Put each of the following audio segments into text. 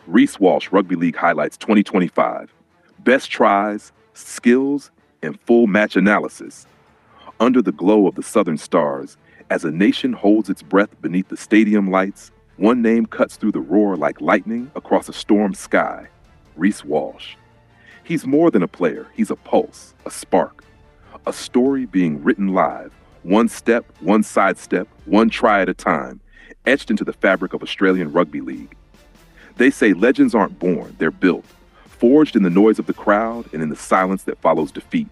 REECE WALSH Rugby League Highlights 2025. Best tries, skills, and full match analysis. Under the glow of the Southern Stars, as a nation holds its breath beneath the stadium lights, one name cuts through the roar like lightning across a storm sky. REECE WALSH. He's more than a player, he's a pulse, a spark. A story being written live, one step, one sidestep, one try at a time, etched into the fabric of Australian Rugby League. They say legends aren't born, they're built, forged in the noise of the crowd and in the silence that follows defeat.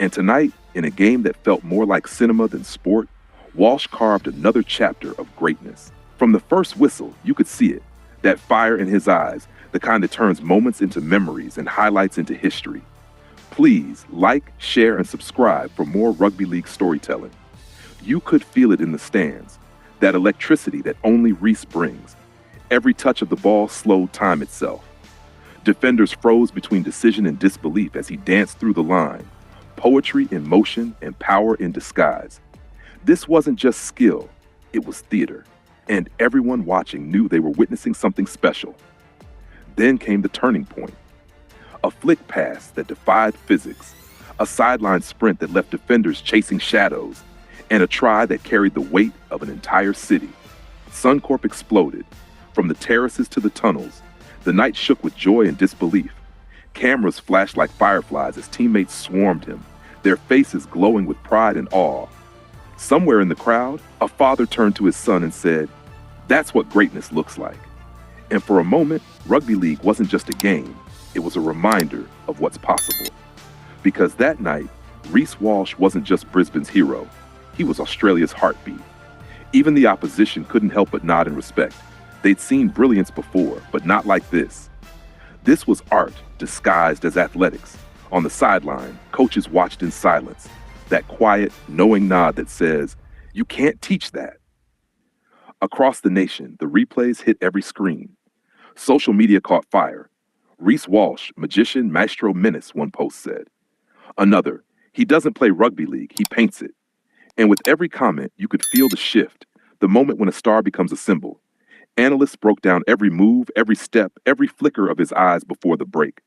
And tonight, in a game that felt more like cinema than sport, Walsh carved another chapter of greatness. From the first whistle, you could see it, that fire in his eyes, the kind that turns moments into memories and highlights into history. Please like, share, and subscribe for more rugby league storytelling. You could feel it in the stands, that electricity that only REECE brings. Every touch of the ball slowed time itself. Defenders froze between decision and disbelief as he danced through the line. Poetry in motion and power in disguise. This wasn't just skill, it was theater. And everyone watching knew they were witnessing something special. Then came the turning point. A flick pass that defied physics. A sideline sprint that left defenders chasing shadows. And a try that carried the weight of an entire city. Suncorp exploded. From the terraces to the tunnels, the night shook with joy and disbelief. Cameras flashed like fireflies as teammates swarmed him, their faces glowing with pride and awe. Somewhere in the crowd, a father turned to his son and said, "That's what greatness looks like." And for a moment, rugby league wasn't just a game, it was a reminder of what's possible. Because that night, REECE WALSH wasn't just Brisbane's hero, he was Australia's heartbeat. Even the opposition couldn't help but nod in respect. They'd seen brilliance before, but not like this. This was art disguised as athletics. On the sideline, coaches watched in silence, that quiet, knowing nod that says, "You can't teach that." Across the nation, the replays hit every screen. Social media caught fire. REECE WALSH, magician, maestro, menace, one post said. Another, he doesn't play rugby league, he paints it. And with every comment, you could feel the shift, the moment when a star becomes a symbol. Analysts broke down every move, every step, every flicker of his eyes before the break.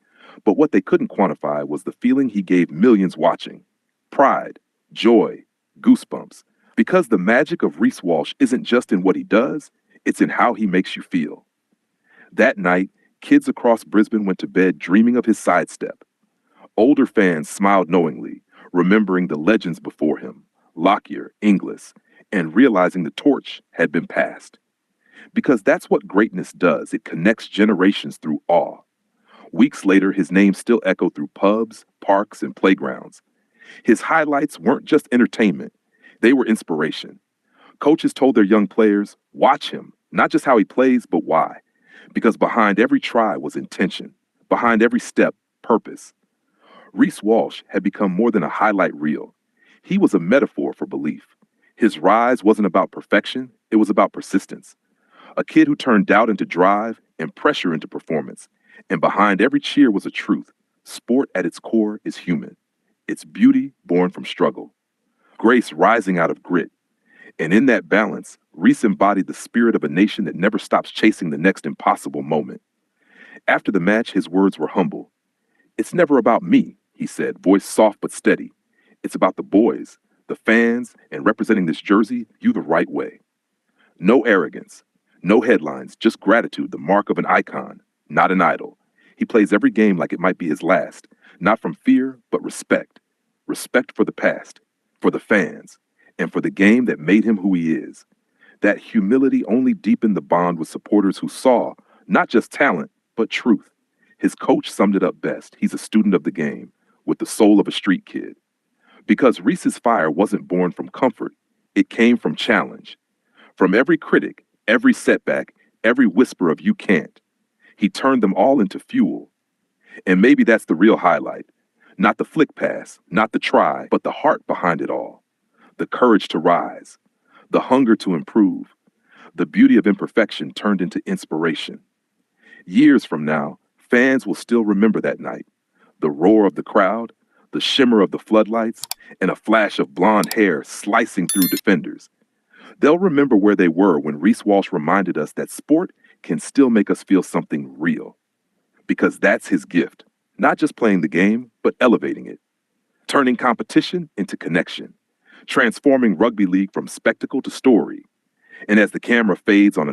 But what they couldn't quantify was the feeling he gave millions watching. Pride, joy, goosebumps. Because the magic of REECE WALSH isn't just in what he does, it's in how he makes you feel. That night, kids across Brisbane went to bed dreaming of his sidestep. Older fans smiled knowingly, remembering the legends before him, Lockyer, Inglis, and realizing the torch had been passed. Because that's what greatness does. It connects generations through awe. Weeks later, his name still echoed through pubs, parks, and playgrounds. His highlights weren't just entertainment. They were inspiration. Coaches told their young players, watch him, not just how he plays, but why. Because behind every try was intention. Behind every step, purpose. REECE WALSH had become more than a highlight reel. He was a metaphor for belief. His rise wasn't about perfection, it was about persistence. A kid who turned doubt into drive and pressure into performance. And behind every cheer was a truth. Sport at its core is human. It's beauty born from struggle. Grace rising out of grit. And in that balance, REECE embodied the spirit of a nation that never stops chasing the next impossible moment. After the match, his words were humble. "It's never about me," he said, voice soft but steady. "It's about the boys, the fans, and representing this jersey you the right way." No arrogance. No headlines, just gratitude, the mark of an icon, not an idol. He plays every game like it might be his last, not from fear, but respect. Respect for the past, for the fans, and for the game that made him who he is. That humility only deepened the bond with supporters who saw not just talent, but truth. His coach summed it up best. He's a student of the game, with the soul of a street kid. Because REECE's fire wasn't born from comfort, it came from challenge. From every critic, every setback, every whisper of "you can't," he turned them all into fuel. And maybe that's the real highlight. Not the flick pass, not the try, but the heart behind it all. The courage to rise, the hunger to improve, the beauty of imperfection turned into inspiration. Years from now, fans will still remember that night. The roar of the crowd, the shimmer of the floodlights, and a flash of blonde hair slicing through defenders. They'll remember where they were when REECE WALSH reminded us that sport can still make us feel something real. Because that's his gift, not just playing the game, but elevating it, turning competition into connection, transforming rugby league from spectacle to story. And as the camera fades on